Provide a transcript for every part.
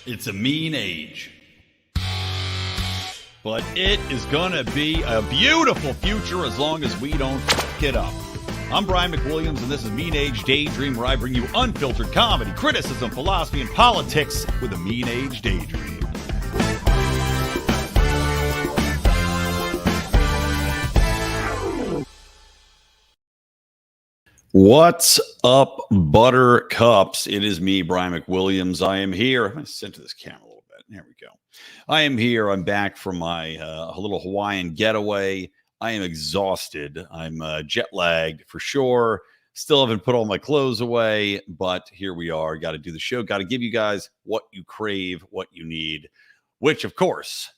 It's a mean age. But it is going to be a beautiful future as long as we don't fuck it up. I'm Brian McWilliams, and this is Mean Age Daydream, where I bring you unfiltered comedy, criticism, philosophy, and politics with a mean age daydream. What's up, buttercups? It is me, Brian McWilliams. I am here. I'm going to center this camera a little bit. There we go. I am here. I'm back from my little Hawaiian getaway. I am exhausted. I'm jet lagged for sure. Still haven't put all my clothes away, but here we are. Got to do the show. Got to give you guys what you crave, what you need, which, of course,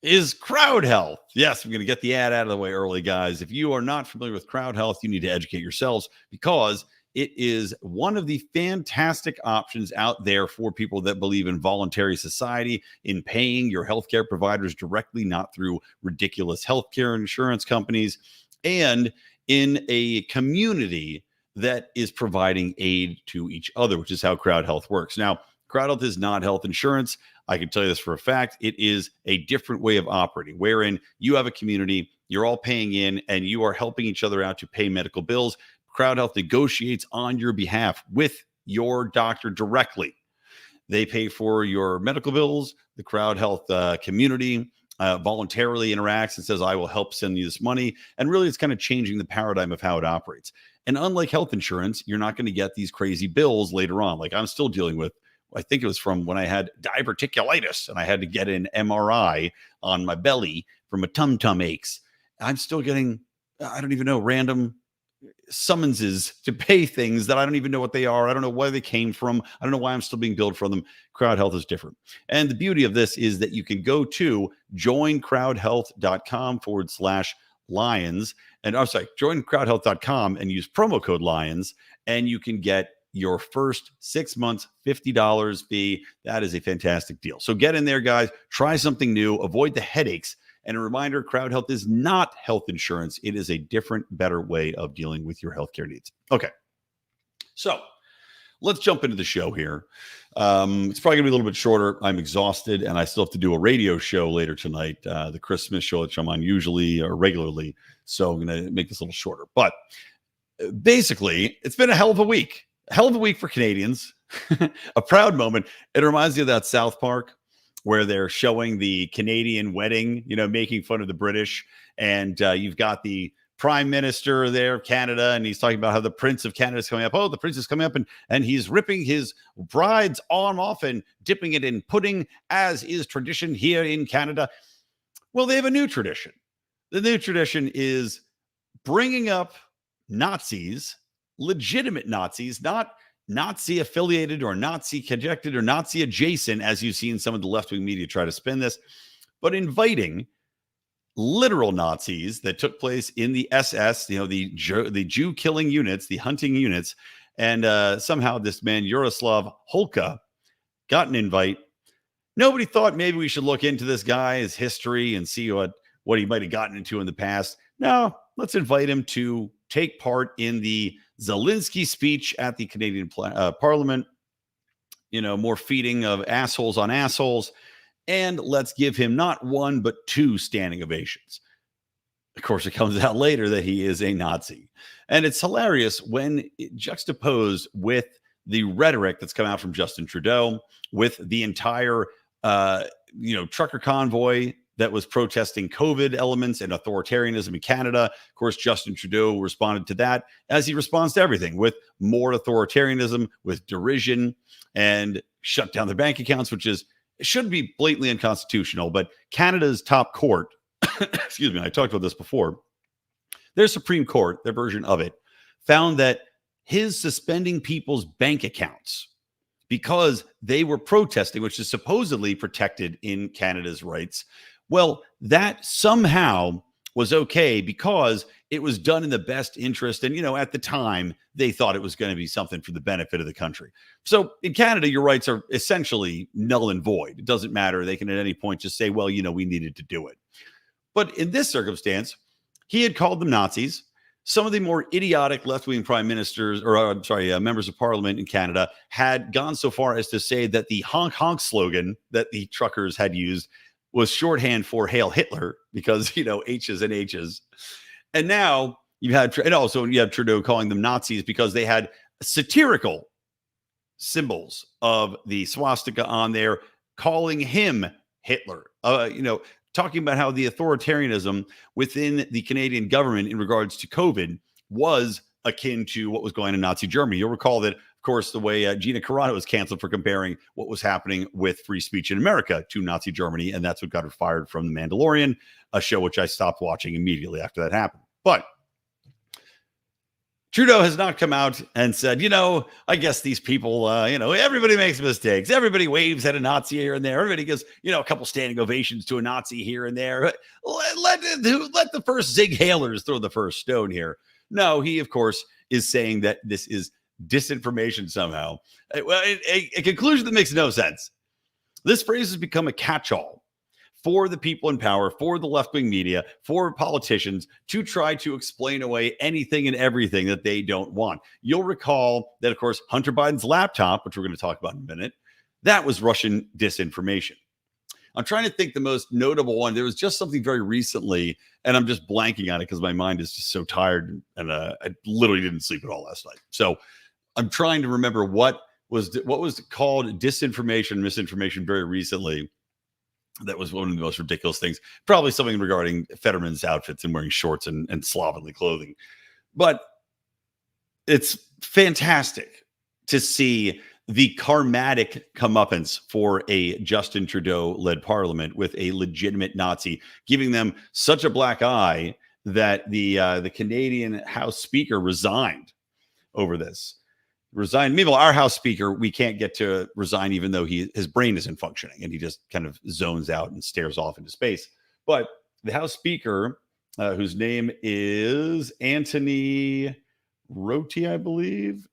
is crowd health. Yes, I'm going to get the ad out of the way early, guys. If you are not familiar with crowd health, you need to educate yourselves because it is one of the fantastic options out there for people that believe in voluntary society, in paying your healthcare providers directly, not through ridiculous healthcare insurance companies, and in a community that is providing aid to each other, which is how crowd health works. Now, crowd health is not health insurance. I can tell you this for a fact. It is a different way of operating, wherein you have a community, you're all paying in, and you are helping each other out to pay medical bills. Crowd Health negotiates on your behalf with your doctor directly. They pay for your medical bills. The Crowd Health community voluntarily interacts and says, I will help send you this money. And really, it's kind of changing the paradigm of how it operates. And unlike health insurance, you're not going to get these crazy bills later on. Like I'm still dealing with, I think it was from when I had diverticulitis and I had to get an MRI on my belly for my tum-tum aches. I'm still getting, I don't even know, random summonses to pay things that I don't even know what they are. I don't know where they came from. I don't know why I'm still being billed for them. Crowd Health is different. And the beauty of this is that you can go to joincrowdhealth.com/lions. And I'm sorry, joincrowdhealth.com and use promo code lions, and you can get your first 6 months, $50 fee. That is a fantastic deal. So get in there, guys. Try something new. Avoid the headaches. And a reminder, Crowd Health is not health insurance. It is a different, better way of dealing with your healthcare needs. Okay. So let's jump into the show here. It's probably going to be a little bit shorter. I'm exhausted, and I still have to do a radio show later tonight, the Christmas show, which I'm on usually or regularly. So I'm going to make this a little shorter. But basically, it's been a hell of a week. Hell of a week for Canadians. A proud moment. It reminds me of that South Park where they're showing the Canadian wedding, you know, making fun of the British. And you've got the prime minister there of Canada, and he's talking about how the Prince of Canada is coming up. Oh, the Prince is coming up, and he's ripping his bride's arm off and dipping it in pudding, as is tradition here in Canada. Well, they have a new tradition. The new tradition is bringing up Nazis, legitimate Nazis, not Nazi affiliated or Nazi connected or Nazi adjacent, as you've seen some of the left-wing media try to spin this, but inviting literal Nazis that took place in the SS, you know, the Jew killing units, the hunting units. And somehow this man, Yaroslav Hunka, got an invite. Nobody thought maybe we should look into this guy, his history, and see what he might have gotten into in the past. No, let's invite him to take part in the Zelensky speech at the Canadian Parliament, you know, more feeding of assholes on assholes. And let's give him not one, but two standing ovations. Of course, it comes out later that he is a Nazi. And it's hilarious when juxtaposed with the rhetoric that's come out from Justin Trudeau, with the entire, trucker convoy that was protesting COVID elements and authoritarianism in Canada. Of course, Justin Trudeau responded to that as he responds to everything, with more authoritarianism, with derision, and shut down their bank accounts, which is, it should be blatantly unconstitutional. But Canada's top court, excuse me, I talked about this before, their Supreme Court, their version of it, found that his suspending people's bank accounts because they were protesting, which is supposedly protected in Canada's rights, well, that somehow was okay because it was done in the best interest. And, you know, at the time, they thought it was going to be something for the benefit of the country. So in Canada, your rights are essentially null and void. It doesn't matter. They can at any point just say, well, you know, we needed to do it. But in this circumstance, he had called them Nazis. some of the more idiotic left-wing prime ministers, or members of parliament in Canada, had gone so far as to say that the honk honk slogan that the truckers had used was shorthand for Hail Hitler, because, H's and H's. And now you have Trudeau calling them Nazis because they had satirical symbols of the swastika on there, calling him Hitler. Talking about how the authoritarianism within the Canadian government in regards to COVID was akin to what was going on in Nazi Germany. You'll recall that, of course, the way Gina Carano was canceled for comparing what was happening with free speech in America to Nazi Germany, and that's what got her fired from The Mandalorian, a show which I stopped watching immediately after that happened. But Trudeau has not come out and said, I guess these people, everybody makes mistakes. Everybody waves at a Nazi here and there. Everybody gives, a couple standing ovations to a Nazi here and there. Let the first Zig Hailers throw the first stone here. No, he, of course, is saying that this is disinformation somehow. Well, a conclusion that makes no sense. This phrase has become a catch-all for the people in power, for the left-wing media, for politicians to try to explain away anything and everything that they don't want. You'll recall that, of course, Hunter Biden's laptop, which we're going to talk about in a minute, that was Russian disinformation. I'm trying to think the most notable one. There was just something very recently, and I'm just blanking on it because my mind is just so tired, and I literally didn't sleep at all last night. So I'm trying to remember what was called disinformation, misinformation very recently. That was one of the most ridiculous things. Probably something regarding Fetterman's outfits and wearing shorts and slovenly clothing. But it's fantastic to see the karmatic comeuppance for a Justin Trudeau-led parliament with a legitimate Nazi, giving them such a black eye that the Canadian House Speaker resigned over this. Meanwhile, our House Speaker, we can't get to resign, even though his brain isn't functioning and he just kind of zones out and stares off into space. But the House Speaker, whose name is Anthony Rota, I believe,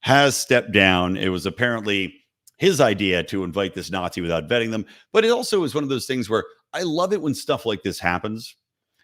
has stepped down. It was apparently his idea to invite this Nazi without vetting them. But it also is one of those things where I love it when stuff like this happens,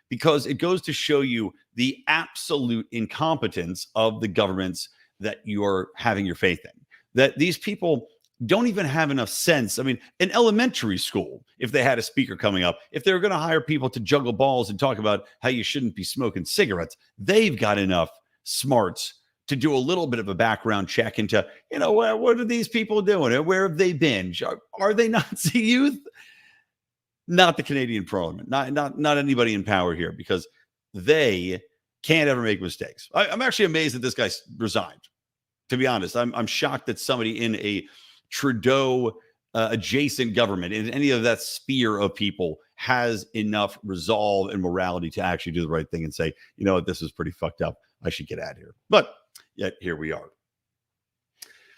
because it goes to show you the absolute incompetence of the governments that you're having your faith in. That these people don't even have enough sense. I mean, in elementary school, if they had a speaker coming up, if they were going to hire people to juggle balls and talk about how you shouldn't be smoking cigarettes, they've got enough smarts to do a little bit of a background check into, what are these people doing? Where have they been? Are they Nazi youth? Not the Canadian Parliament, not anybody in power here, because they can't ever make mistakes. I'm actually amazed that this guy resigned. To be honest, I'm shocked that somebody in a Trudeau adjacent government, in any of that sphere of people, has enough resolve and morality to actually do the right thing and say, this is pretty fucked up. I should get out of here. But yet here we are.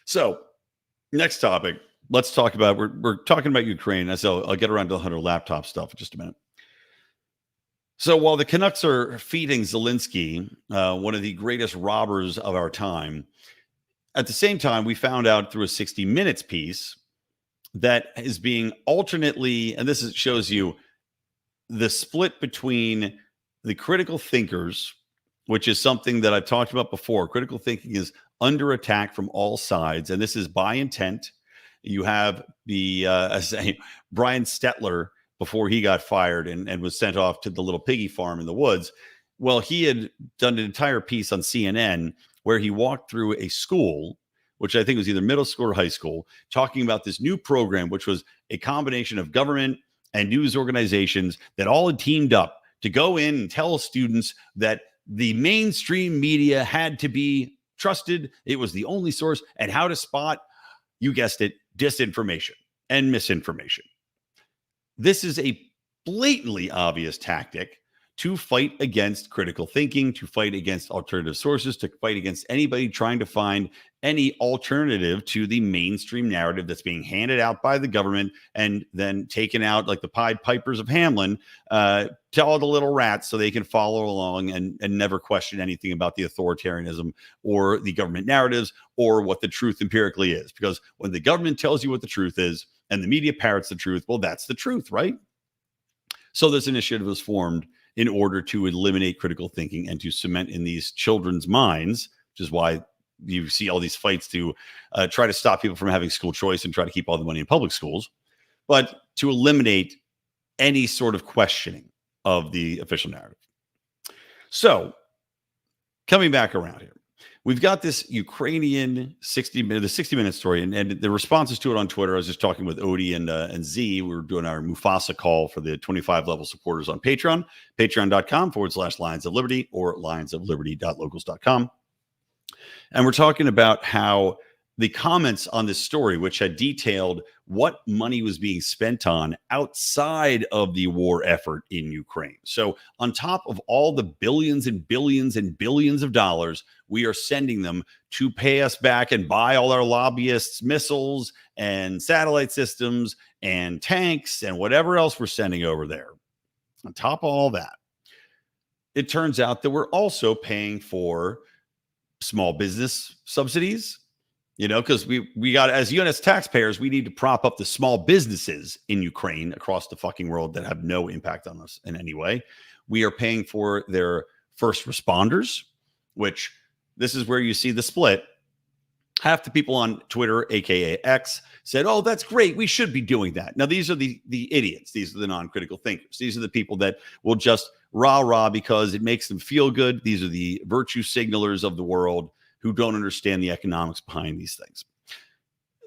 So next topic. Let's talk about, we're talking about Ukraine. So I'll get around to the Hunter laptop stuff in just a minute. So while the Canucks are feeding Zelensky, one of the greatest robbers of our time, at the same time, we found out through a 60 Minutes piece that is being alternately, and shows you the split between the critical thinkers, which is something that I've talked about before. Critical thinking is under attack from all sides, and this is by intent. You have the Brian Stetler, before he got fired and was sent off to the little piggy farm in the woods. Well, he had done an entire piece on CNN where he walked through a school, which I think was either middle school or high school, talking about this new program, which was a combination of government and news organizations that all had teamed up to go in and tell students that the mainstream media had to be trusted. It was the only source, and how to spot, you guessed it, disinformation and misinformation. This is a blatantly obvious tactic to fight against critical thinking, to fight against alternative sources, to fight against anybody trying to find any alternative to the mainstream narrative that's being handed out by the government and then taken out like the Pied Pipers of Hamelin to all the little rats so they can follow along and never question anything about the authoritarianism or the government narratives or what the truth empirically is. Because when the government tells you what the truth is and the media parrots the truth, well, that's the truth, right? So this initiative was formed in order to eliminate critical thinking and to cement in these children's minds, which is why you see all these fights to try to stop people from having school choice and try to keep all the money in public schools, but to eliminate any sort of questioning of the official narrative. So coming back around here, we've got this Ukrainian 60-minute story, and the responses to it on Twitter. I was just talking with Odie and Z. We were doing our Mufasa call for the 25 level supporters on Patreon, patreon.com/Lions of Liberty or lionsofliberty.locals.com. And we're talking about how the comments on this story, which had detailed what money was being spent on outside of the war effort in Ukraine. So on top of all the billions and billions and billions of dollars we are sending them to pay us back and buy all our lobbyists missiles and satellite systems and tanks and whatever else we're sending over there. On top of all that, it turns out that we're also paying for small business subsidies. Because we got, as U.S. taxpayers, we need to prop up the small businesses in Ukraine across the fucking world that have no impact on us in any way. We are paying for their first responders, which this is where you see the split. Half the people on Twitter, aka X, said, "Oh, that's great. We should be doing that." Now, these are the idiots. These are the non-critical thinkers. These are the people that will just rah because it makes them feel good. These are the virtue signalers of the world who don't understand the economics behind these things.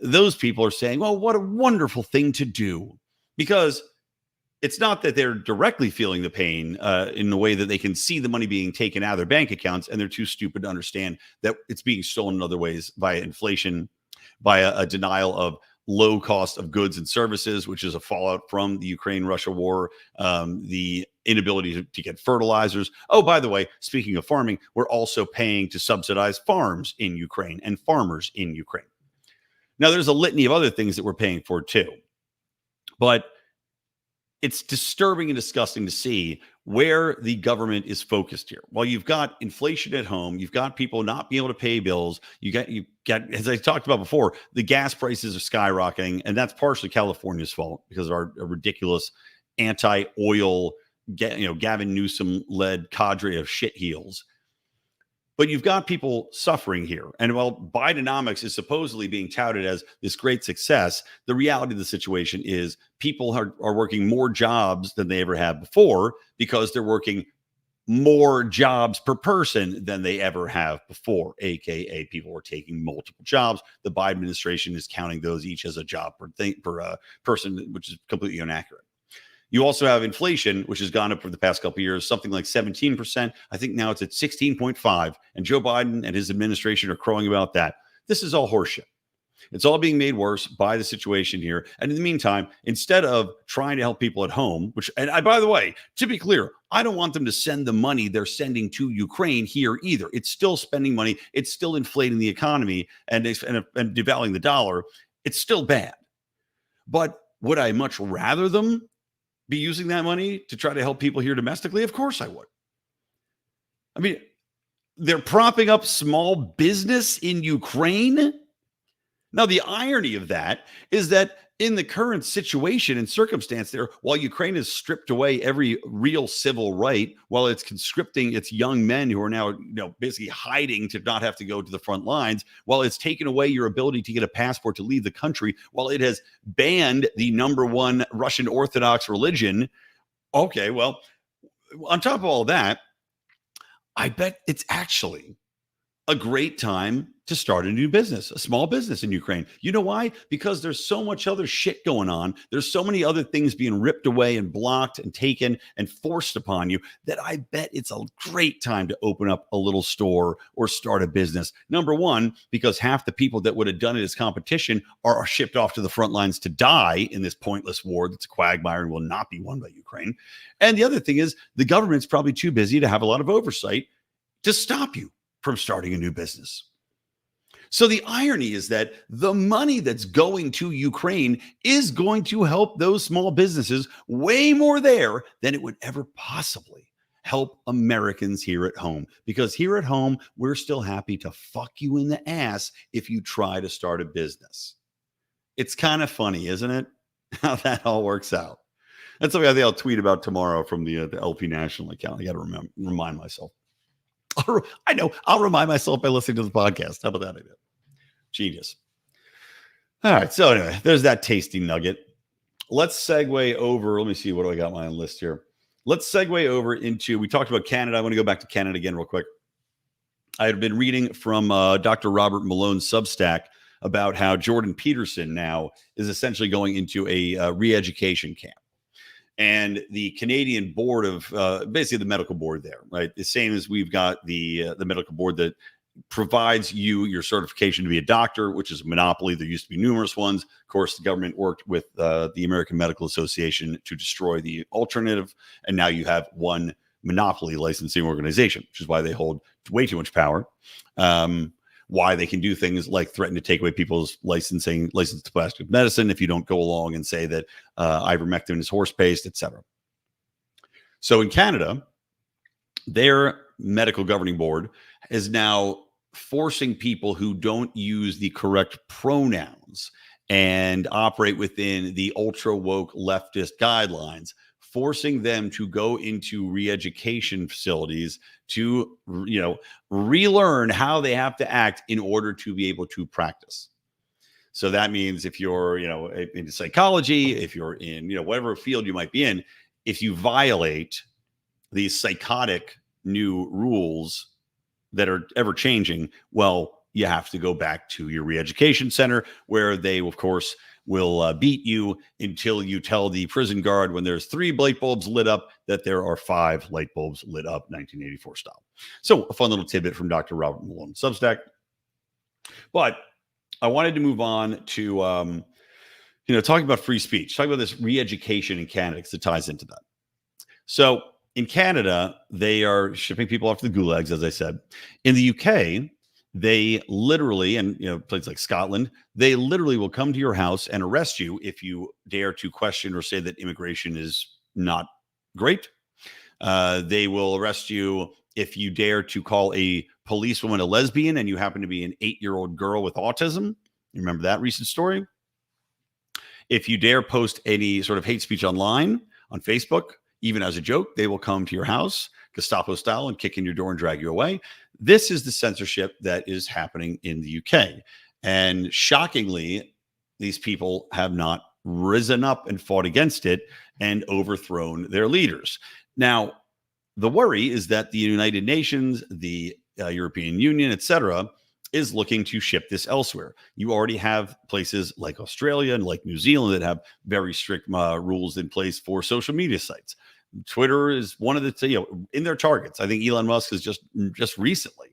Those people are saying, well, what a wonderful thing to do, because it's not that they're directly feeling the pain in the way that they can see the money being taken out of their bank accounts, and they're too stupid to understand that it's being stolen in other ways via inflation, by a denial of low cost of goods and services, which is a fallout from the Ukraine-Russia war, the inability to get fertilizers. Oh, by the way, speaking of farming, we're also paying to subsidize farms in Ukraine and farmers in Ukraine. Now, there's a litany of other things that we're paying for too, but it's disturbing and disgusting to see where the government is focused here. While you've got inflation at home, you've got people not being able to pay bills, you got, as I talked about before, the gas prices are skyrocketing, and that's partially California's fault because of our ridiculous anti-oil, Gavin Newsom-led cadre of shitheels. But you've got people suffering here. And while Bidenomics is supposedly being touted as this great success, the reality of the situation is people are working more jobs than they ever have before because they're working more jobs per person than they ever have before, aka people are taking multiple jobs. The Biden administration is counting those each as a job per person, which is completely inaccurate. You also have inflation, which has gone up for the past couple of years, something like 17%. I think now it's at 16.5%. And Joe Biden and his administration are crowing about that. This is all horseshit. It's all being made worse by the situation here. And in the meantime, instead of trying to help people at home, by the way, to be clear, I don't want them to send the money they're sending to Ukraine here either. It's still spending money. It's still inflating the economy and devaluing the dollar. It's still bad. But would I much rather them be using that money to try to help people here domestically? Of course I would. I mean, they're propping up small business in Ukraine. Now, the irony of that is that in the current situation and circumstance there, while Ukraine has stripped away every real civil right, while it's conscripting its young men who are now, basically hiding to not have to go to the front lines, while it's taken away your ability to get a passport to leave the country, while it has banned the number one Russian Orthodox religion. Okay, well, on top of all that, I bet it's actually a great time to start a new business, a small business in Ukraine. You know why? Because there's so much other shit going on. There's so many other things being ripped away and blocked and taken and forced upon you that I bet it's a great time to open up a little store or start a business. Number one, because half the people that would have done it as competition are shipped off to the front lines to die in this pointless war that's a quagmire and will not be won by Ukraine. And the other thing is the government's probably too busy to have a lot of oversight to stop you from starting a new business. So the irony is that the money that's going to Ukraine is going to help those small businesses way more there than it would ever possibly help Americans here at home. Because here at home, we're still happy to fuck you in the ass if you try to start a business. It's kind of funny, isn't it? How that all works out. That's something I think I'll tweet about tomorrow from the LP National account. I got to remind myself. I know. I'll remind myself by listening to the podcast. How about that idea? Genius. All right. So anyway, there's that tasty nugget. Let's segue over. Let me see. What do I got on my list here? Let's segue over into, we talked about Canada. I want to go back to Canada again real quick. I had been reading from Dr. Robert Malone's Substack about how Jordan Peterson now is essentially going into a re-education camp. And the Canadian board of basically the medical board there, right? The same as we've got the medical board that provides you your certification to be a doctor, which is a monopoly. There used to be numerous ones. Of course, the government worked with the American Medical Association to destroy the alternative. And now you have one monopoly licensing organization, which is why they hold way too much power. Why they can do things like threaten to take away people's license to plastic medicine if you don't go along and say that ivermectin is horse paste, etc. So in Canada, their medical governing board is now forcing people who don't use the correct pronouns and operate within the ultra woke leftist guidelines, forcing them to go into re-education facilities to, relearn how they have to act in order to be able to practice. So that means if you're, in psychology, if you're in, whatever field you might be in, if you violate these psychotic new rules that are ever changing, well, you have to go back to your re-education center where they, of course, will beat you until you tell the prison guard when there's 3 light bulbs lit up that there are 5 light bulbs lit up 1984 style. So a fun little tidbit from Dr. Robert Malone Substack. But I wanted to move on to, talking about free speech, talking about this re-education in Canada because it ties into that. So in Canada, they are shipping people off to the gulags, as I said. In the UK, they literally, and places like Scotland, they literally will come to your house and arrest you if you dare to question or say that immigration is not great. They will arrest you if you dare to call a policewoman a lesbian and you happen to be an 8-year-old girl with autism. You remember that recent story? If you dare post any sort of hate speech online on Facebook, even as a joke, they will come to your house, Gestapo style, and kick in your door and drag you away. This is the censorship that is happening in the UK. And shockingly, these people have not risen up and fought against it and overthrown their leaders. Now, the worry is that the United Nations, the European Union, etc., is looking to ship this elsewhere. You already have places like Australia and like New Zealand that have very strict rules in place for social media sites. Twitter is one of the, in their targets. I think Elon Musk has just recently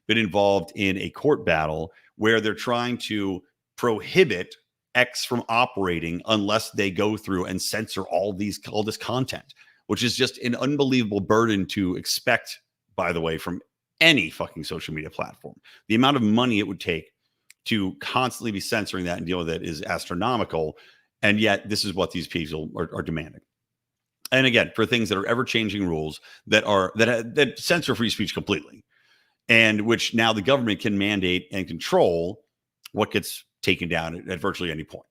been involved in a court battle where they're trying to prohibit X from operating unless they go through and censor all this content, which is just an unbelievable burden to expect, by the way, from any fucking social media platform. The amount of money it would take to constantly be censoring that and deal with it is astronomical. And yet this is what these people are demanding. And again, for things that are ever-changing rules that censor free speech completely, and which now the government can mandate and control what gets taken down at virtually any point.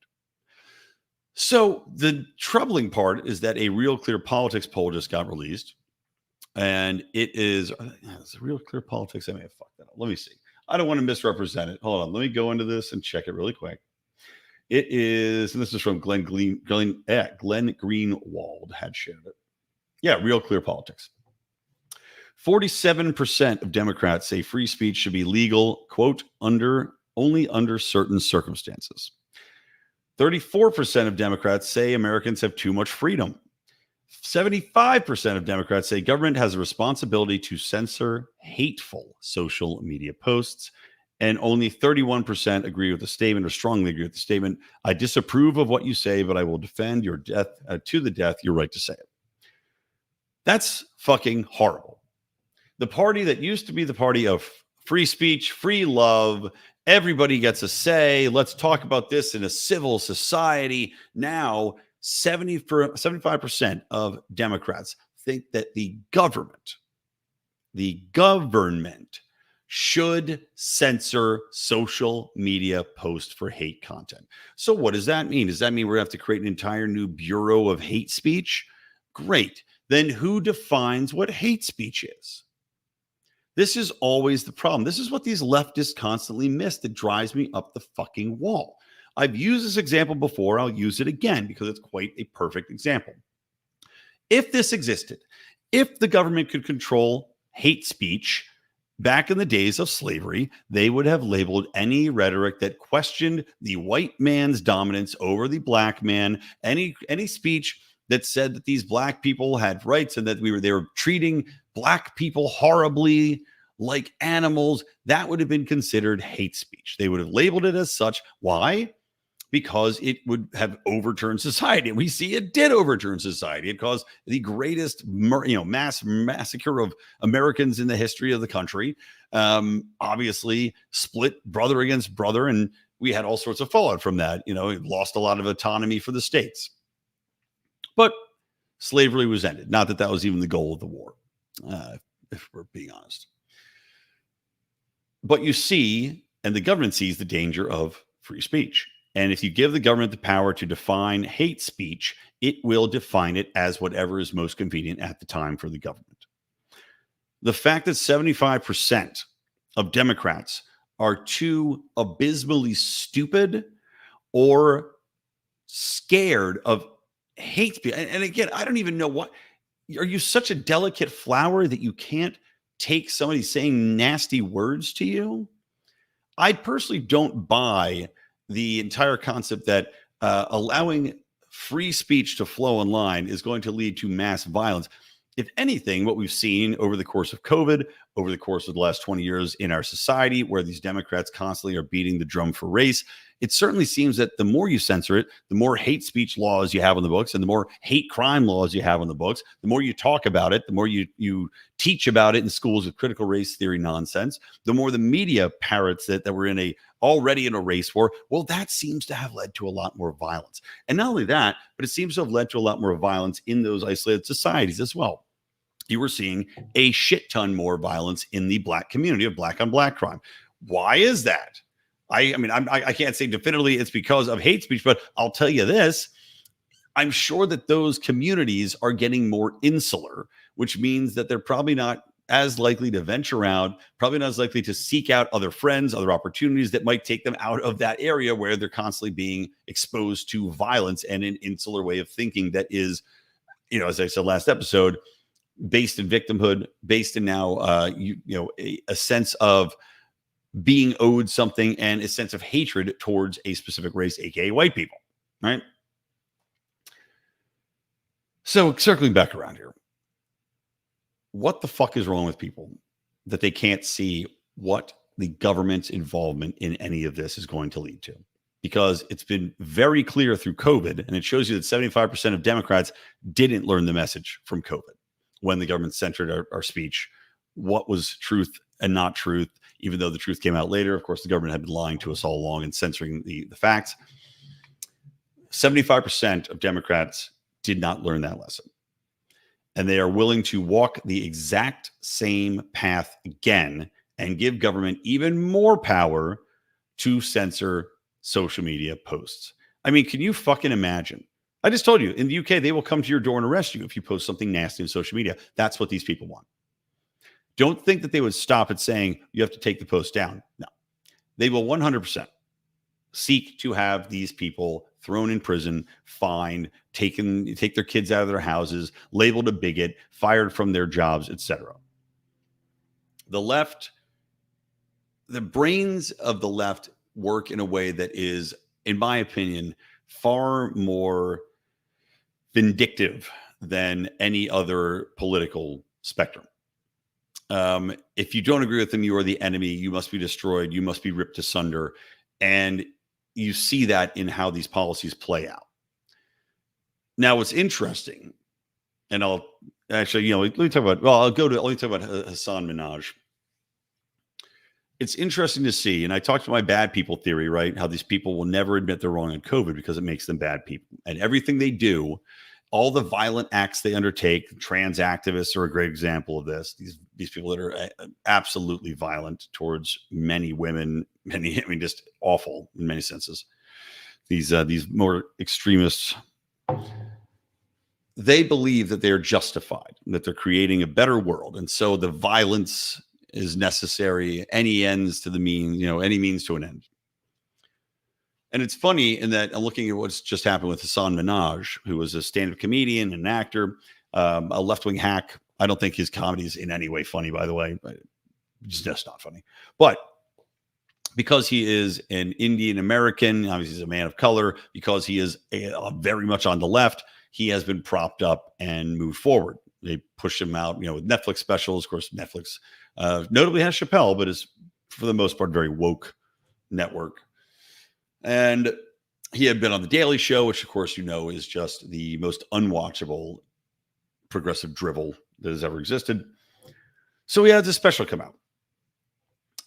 So the troubling part is that a Real Clear Politics poll just got released, and it's a Real Clear Politics. I may have fucked that up. Let me see. I don't want to misrepresent it. Hold on. Let me go into this and check it really quick. It is, and this is from Glenn Greenwald had shared it. Yeah, Real Clear Politics. 47% of Democrats say free speech should be legal, quote, only under certain circumstances. 34% of Democrats say Americans have too much freedom. 75% of Democrats say government has a responsibility to censor hateful social media posts. And only 31% agree with the statement or strongly agree with the statement. I disapprove of what you say, but I will defend your death to the death, your right to say it. That's fucking horrible. The party that used to be the party of free speech, free love, everybody gets a say. Let's talk about this in a civil society. Now, 75% of Democrats think that the government should censor social media posts for hate content. So what does that mean? Does that mean we're going to have to create an entire new bureau of hate speech? Great. Then who defines what hate speech is? This is always the problem. This is what these leftists constantly miss that drives me up the fucking wall. I've used this example before. I'll use it again because it's quite a perfect example. If this existed, if the government could control hate speech back in the days of slavery, they would have labeled any rhetoric that questioned the white man's dominance over the black man, any speech that said that these black people had rights and that they were treating black people horribly like animals, that would have been considered hate speech. They would have labeled it as such. Why? Because it would have overturned society. And we see it did overturn society. It caused the greatest mass massacre of Americans in the history of the country. Obviously, split brother against brother. And we had all sorts of fallout from that. It lost a lot of autonomy for the states. But slavery was ended. Not that that was even the goal of the war, if we're being honest. But you see, and the government sees the danger of free speech. And if you give the government the power to define hate speech, it will define it as whatever is most convenient at the time for the government. The fact that 75% of Democrats are too abysmally stupid or scared of hate speech. And again, I don't even know what. Are you such a delicate flower that you can't take somebody saying nasty words to you? I personally don't buy the entire concept that allowing free speech to flow online is going to lead to mass violence. If anything, what we've seen over the course of COVID, over the course of the last 20 years in our society, where these Democrats constantly are beating the drum for race, it certainly seems that the more you censor it, the more hate speech laws you have on the books and the more hate crime laws you have on the books, the more you talk about it, the more you teach about it in schools with critical race theory nonsense, the more the media parrots that we're already in a race war. Well, that seems to have led to a lot more violence. And not only that, but it seems to have led to a lot more violence in those isolated societies as well. You were seeing a shit ton more violence in the black community of black on black crime. Why is that? I can't say definitively it's because of hate speech, but I'll tell you this. I'm sure that those communities are getting more insular, which means that they're probably not as likely to venture out, probably not as likely to seek out other friends, other opportunities that might take them out of that area where they're constantly being exposed to violence and an insular way of thinking that is, as I said last episode, based in victimhood, based in now, a sense of being owed something and a sense of hatred towards a specific race, aka white people, right? So circling back around here, what the fuck is wrong with people that they can't see what the government's involvement in any of this is going to lead to? Because it's been very clear through COVID, and it shows you that 75% of Democrats didn't learn the message from COVID when the government censored our speech, what was truth and not truth, even though the truth came out later. Of course, the government had been lying to us all along and censoring the facts. 75% of Democrats did not learn that lesson. And they are willing to walk the exact same path again and give government even more power to censor social media posts. I mean, can you fucking imagine? I just told you, in the UK, they will come to your door and arrest you if you post something nasty on social media. That's what these people want. Don't think that they would stop at saying you have to take the post down. No, they will 100% seek to have these people thrown in prison, fined, take their kids out of their houses, labeled a bigot, fired from their jobs, etc. The left, the brains of the left work in a way that is, in my opinion, far more vindictive than any other political spectrum. If you don't agree with them, you are the enemy. You must be destroyed. You must be ripped asunder. And you see that in how these policies play out. Now, what's interesting, and I'll actually, let me talk about, let me talk about Hassan Minhaj. It's interesting to see, and I talked about my bad people theory, right? How these people will never admit they're wrong on COVID because it makes them bad people. And everything they do, all the violent acts they undertake. Trans activists are a great example of this. These people that are absolutely violent towards many women, just awful in many senses. These more extremists, they believe that they are justified, that they're creating a better world, and so the violence is necessary. Any ends to the means, any means to an end. And it's funny in that I'm looking at what's just happened with Hassan Minhaj, who was a stand-up comedian and an actor, a left-wing hack. I don't think his comedy is in any way funny, by the way. It's just not funny. But because he is an Indian American, obviously he's a man of color, because he is very much on the left, he has been propped up and moved forward. They pushed him out, with Netflix specials. Of course, Netflix notably has Chappelle, but is for the most part very woke network. And he had been on The Daily Show, which, of course, is just the most unwatchable progressive drivel that has ever existed. So he had this special come out.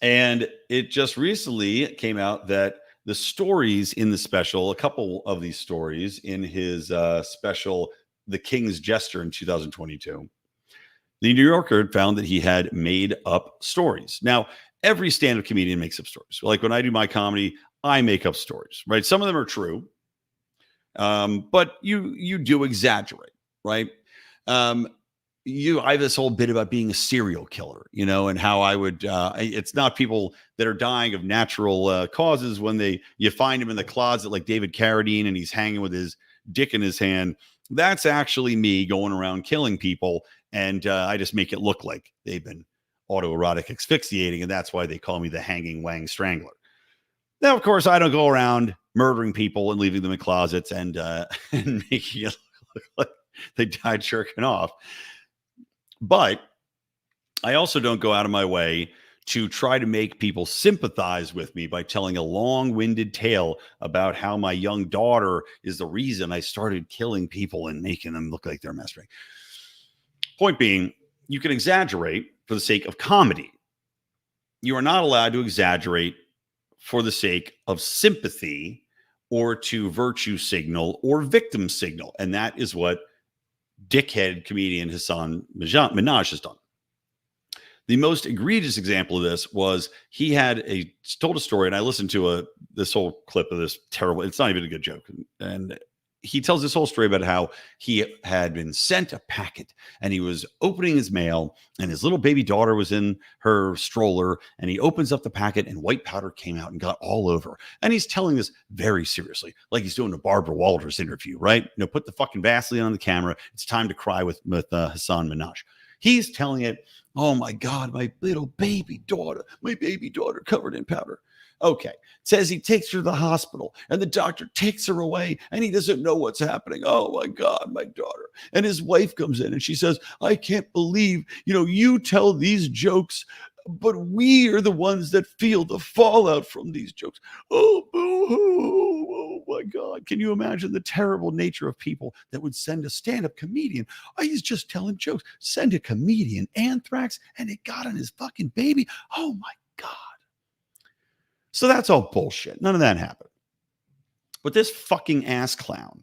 And it just recently came out that the stories in the special, a couple of these stories in his special, The King's Jester in 2022, the New Yorker had found that he had made up stories. Now, every stand-up comedian makes up stories. Like when I do my comedy, I make up stories, right? Some of them are true, but you do exaggerate, right? I have this whole bit about being a serial killer, and how I would. It's not people that are dying of natural causes when you find him in the closet like David Carradine and he's hanging with his dick in his hand. That's actually me going around killing people, and I just make it look like they've been autoerotic asphyxiating, and that's why they call me the Hanging Wang Strangler. Now, of course, I don't go around murdering people and leaving them in closets and making it look like they died jerking off. But I also don't go out of my way to try to make people sympathize with me by telling a long-winded tale about how my young daughter is the reason I started killing people and making them look like they're masturbating. Point being, you can exaggerate for the sake of comedy. You are not allowed to exaggerate for the sake of sympathy or to virtue signal or victim signal. And that is what dickhead comedian Hassan Minhaj has done. The most egregious example of this was he told a story, and I listened to this whole clip of this terrible, it's not even a good joke. And he tells this whole story about how he had been sent a packet and he was opening his mail and his little baby daughter was in her stroller and he opens up the packet and white powder came out and got all over. And he's telling this very seriously, like he's doing a Barbara Walters interview, right? Put the fucking Vaseline on the camera. It's time to cry with Hassan Minhaj. He's telling it, oh my God, my baby daughter covered in powder. Okay. Says he takes her to the hospital and the doctor takes her away and he doesn't know what's happening. Oh my God, my daughter. And his wife comes in and she says, I can't believe, you tell these jokes, but we are the ones that feel the fallout from these jokes. Oh, boo-hoo. Oh my God. Can you imagine the terrible nature of people that would send a stand-up comedian? Oh, he's just telling jokes. Send a comedian anthrax and it got on his fucking baby. Oh my God. So that's all bullshit. None of that happened. But this fucking ass clown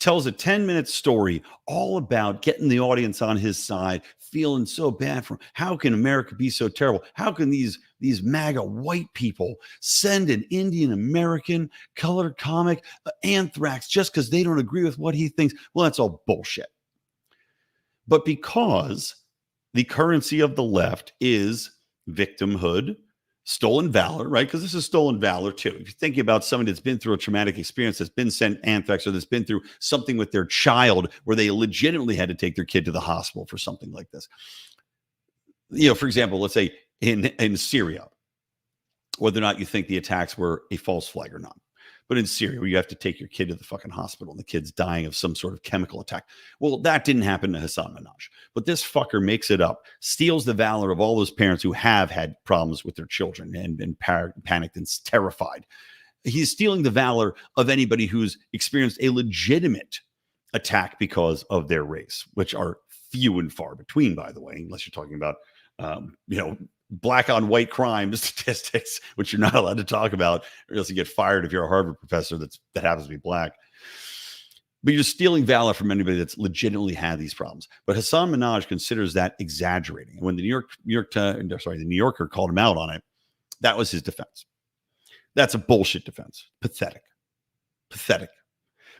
tells a 10-minute story all about getting the audience on his side, feeling so bad for him. How can America be so terrible? How can these MAGA white people send an Indian American colored comic anthrax just because they don't agree with what he thinks? Well, that's all bullshit. But because the currency of the left is victimhood, stolen valor, right? Because this is stolen valor too. If you're thinking about somebody that's been through a traumatic experience, that's been sent anthrax, or that's been through something with their child where they legitimately had to take their kid to the hospital for something like this. For example, let's say in Syria, whether or not you think the attacks were a false flag or not. But in Syria, where you have to take your kid to the fucking hospital and the kid's dying of some sort of chemical attack. Well, that didn't happen to Hassan Minhaj. But this fucker makes it up, steals the valor of all those parents who have had problems with their children and been panicked and terrified. He's stealing the valor of anybody who's experienced a legitimate attack because of their race, which are few and far between, by the way, unless you're talking about, black on white crime statistics, which you're not allowed to talk about, or else you get fired if you're a Harvard professor that happens to be black. but you're stealing valor from anybody that's legitimately had these problems. But Hassan Minhaj considers that exaggerating. When the the New Yorker called him out on it, that was his defense. That's a bullshit defense. Pathetic.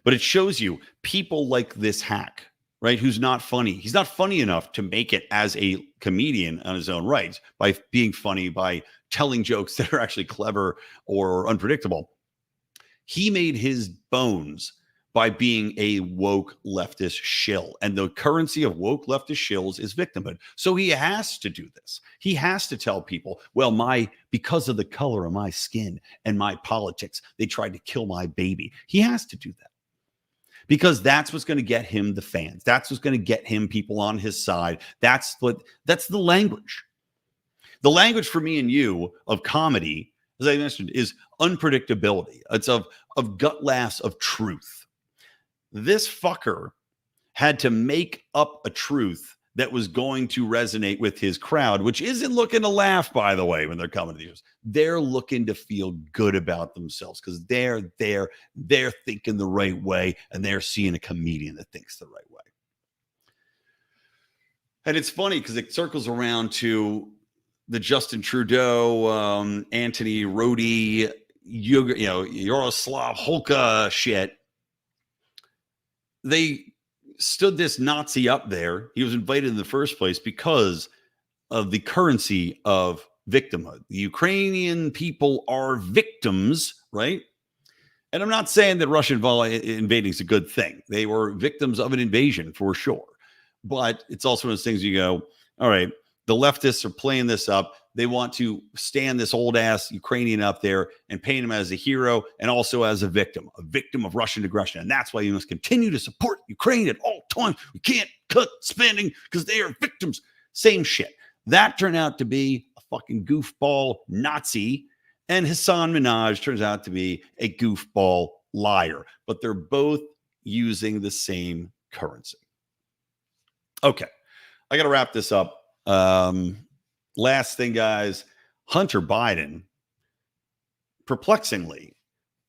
But it shows you people like this hack, right? Who's not funny. He's not funny enough to make it as a comedian on his own rights by being funny, by telling jokes that are actually clever or unpredictable. He made his bones by being a woke leftist shill. And the currency of woke leftist shills is victimhood. So he has to do this. He has to tell people, well, because of the color of my skin and my politics, they tried to kill my baby. He has to do that because that's what's going to get him the fans. That's what's going to get him people on his side. That's the language. The language for me and you of comedy, as I mentioned, is unpredictability. It's of gut laughs of truth. This fucker had to make up a truth that was going to resonate with his crowd, which isn't looking to laugh, by the way, when they're coming to these shows. They're looking to feel good about themselves because they're thinking the right way and they're seeing a comedian that thinks the right way. And it's funny because it circles around to the Justin Trudeau, Anthony Rody, Yaroslav Hunka shit. They stood this Nazi up there. He was invited in the first place because of the currency of victimhood. The Ukrainian people are victims, right? And I'm not saying that Russian invading is a good thing. They were victims of an invasion for sure. But it's also one of those things you go, all right, the leftists are playing this up. They want to stand this old ass Ukrainian up there and paint him as a hero and also as a victim of Russian aggression. And that's why you must continue to support Ukraine at all times. We can't cut spending because they are victims. Same shit. That turned out to be a fucking goofball Nazi. And Hassan Minhaj turns out to be a goofball liar. But they're both using the same currency. Okay. I got to wrap this up. Last thing, guys, Hunter Biden, perplexingly,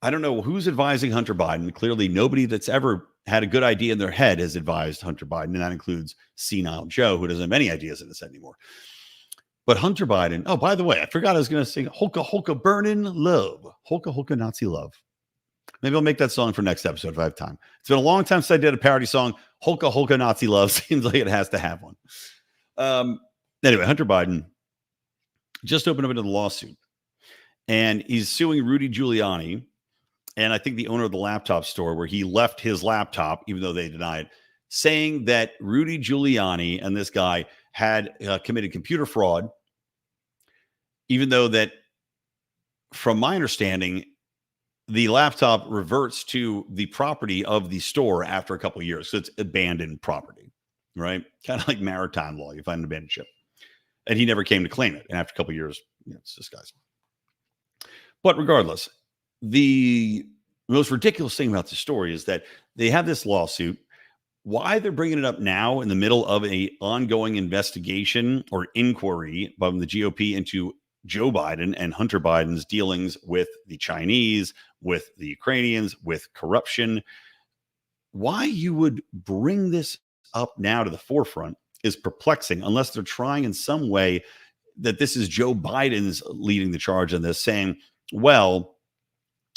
I don't know who's advising Hunter Biden. Clearly, nobody that's ever had a good idea in their head has advised Hunter Biden, and that includes senile Joe, who doesn't have any ideas in his head anymore. But Hunter Biden, oh, by the way, I forgot I was going to sing Holka Holka Burnin' Love, Holka Holka Nazi Love. Maybe I'll make that song for next episode if I have time. It's been a long time since I did a parody song. Holka Holka Nazi Love seems like it has to have one. Anyway, Hunter Biden just opened up into the lawsuit, and he's suing Rudy Giuliani, and I think the owner of the laptop store where he left his laptop, even though they deny it, saying that Rudy Giuliani and this guy had committed computer fraud, even though that, from my understanding, the laptop reverts to the property of the store after a couple of years. So it's abandoned property, right? Kind of like maritime law. You find an abandoned ship. And he never came to claim it. And after a couple of years, it's this guy's. But regardless, the most ridiculous thing about the story is that they have this lawsuit. Why they're bringing it up now in the middle of an ongoing investigation or inquiry by the GOP into Joe Biden and Hunter Biden's dealings with the Chinese, with the Ukrainians, with corruption. Why you would bring this up now to the forefront is perplexing, unless they're trying in some way that this is Joe Biden's leading the charge on this, saying, well,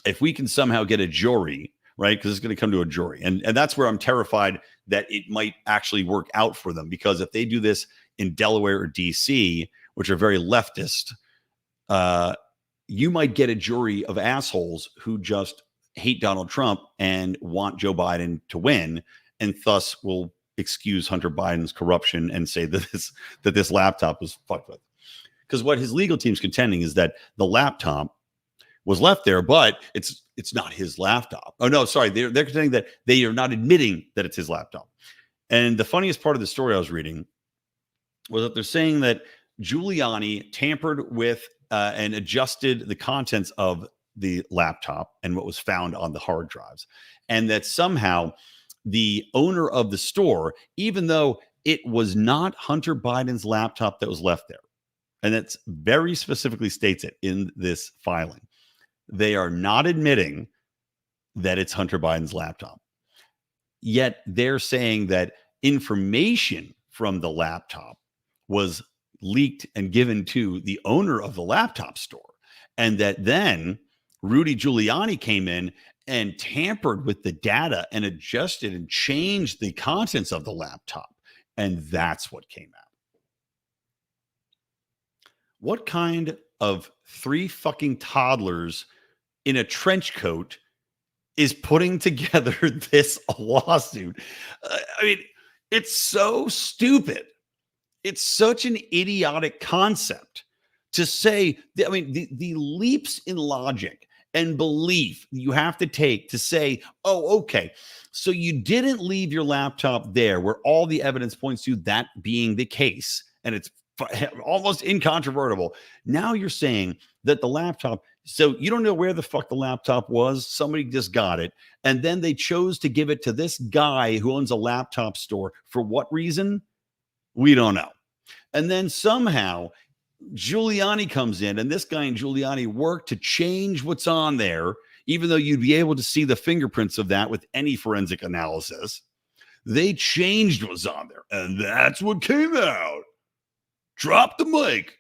if we can somehow get a jury, right? Because it's going to come to a jury. And that's where I'm terrified that it might actually work out for them, because if they do this in Delaware or DC, which are very leftist, you might get a jury of assholes who just hate Donald Trump and want Joe Biden to win, and thus will excuse Hunter Biden's corruption and say that this laptop was fucked with. Because what his legal team's contending is that the laptop was left there, but it's not his laptop. Oh no, sorry, they're contending that they are not admitting that it's his laptop. And the funniest part of the story I was reading was that they're saying that Giuliani tampered with and adjusted the contents of the laptop and what was found on the hard drives, and that somehow the owner of the store, even though it was not Hunter Biden's laptop that was left there, and it's very specifically states it in this filing, they are not admitting that it's Hunter Biden's laptop. Yet they're saying that information from the laptop was leaked and given to the owner of the laptop store. And that then Rudy Giuliani came in and tampered with the data and adjusted and changed the contents of the laptop. And that's what came out. What kind of 3 fucking toddlers in a trench coat is putting together this lawsuit? I mean, it's so stupid. It's such an idiotic concept to say. I mean, the leaps in logic and belief you have to take to say, oh, okay, so you didn't leave your laptop there where all the evidence points to that being the case, and it's almost incontrovertible. Now you're saying that the laptop, so you don't know where the fuck the laptop was. Somebody just got it. And then they chose to give it to this guy who owns a laptop store. For what reason? We don't know. And then somehow Giuliani comes in, and this guy and Giuliani work to change what's on there, even though you'd be able to see the fingerprints of that with any forensic analysis. They changed what's on there, and that's what came out. Drop the mic,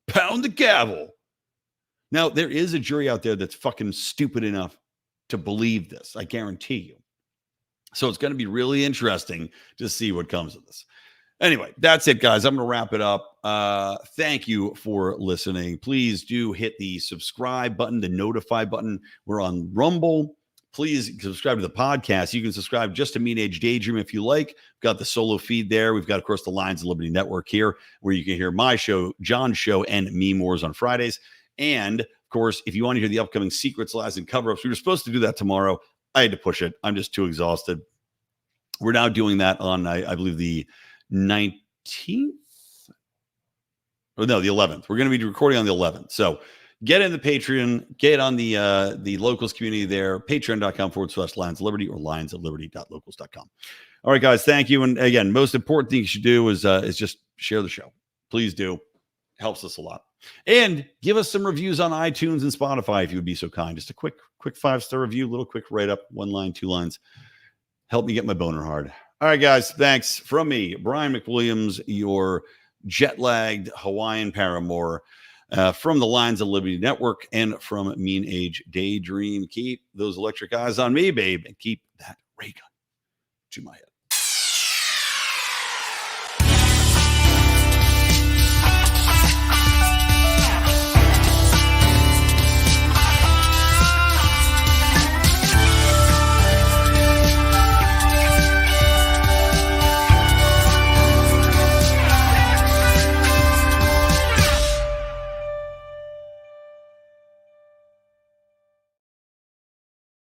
pound the gavel. Now, there is a jury out there that's fucking stupid enough to believe this, I guarantee you. So it's going to be really interesting to see what comes of this. Anyway, that's it, guys. I'm going to wrap it up. Thank you for listening. Please do hit the subscribe button, the notify button. We're on Rumble. Please subscribe to the podcast. You can subscribe just to Mean Age Daydream if you like. We've got the solo feed there. We've got, of course, the Lions of Liberty Network here, where you can hear my show, John's show, and Meme Wars on Fridays. And, of course, if you want to hear the upcoming Secrets, Lies, and Cover-Ups, we were supposed to do that tomorrow. I had to push it. I'm just too exhausted. We're now doing that on, I believe, the 19th. Oh, no, the 11th. We're going to be recording on the 11th. So get in the Patreon, get on the locals community there, patreon.com/Lions of Liberty or lionsofliberty.locals.com. All right, guys, thank you. And again, most important thing you should do is just share the show. Please do. Helps us a lot. And give us some reviews on iTunes and Spotify if you would be so kind. Just a quick 5-star review, little quick write-up, 1 line, 2 lines. Help me get my boner hard. All right, guys, thanks. From me, Brian McWilliams, your jet-lagged Hawaiian paramour, from the Lions of Liberty Network and from Mean Age Daydream. Keep those electric eyes on me, babe, and keep that ray gun to my head.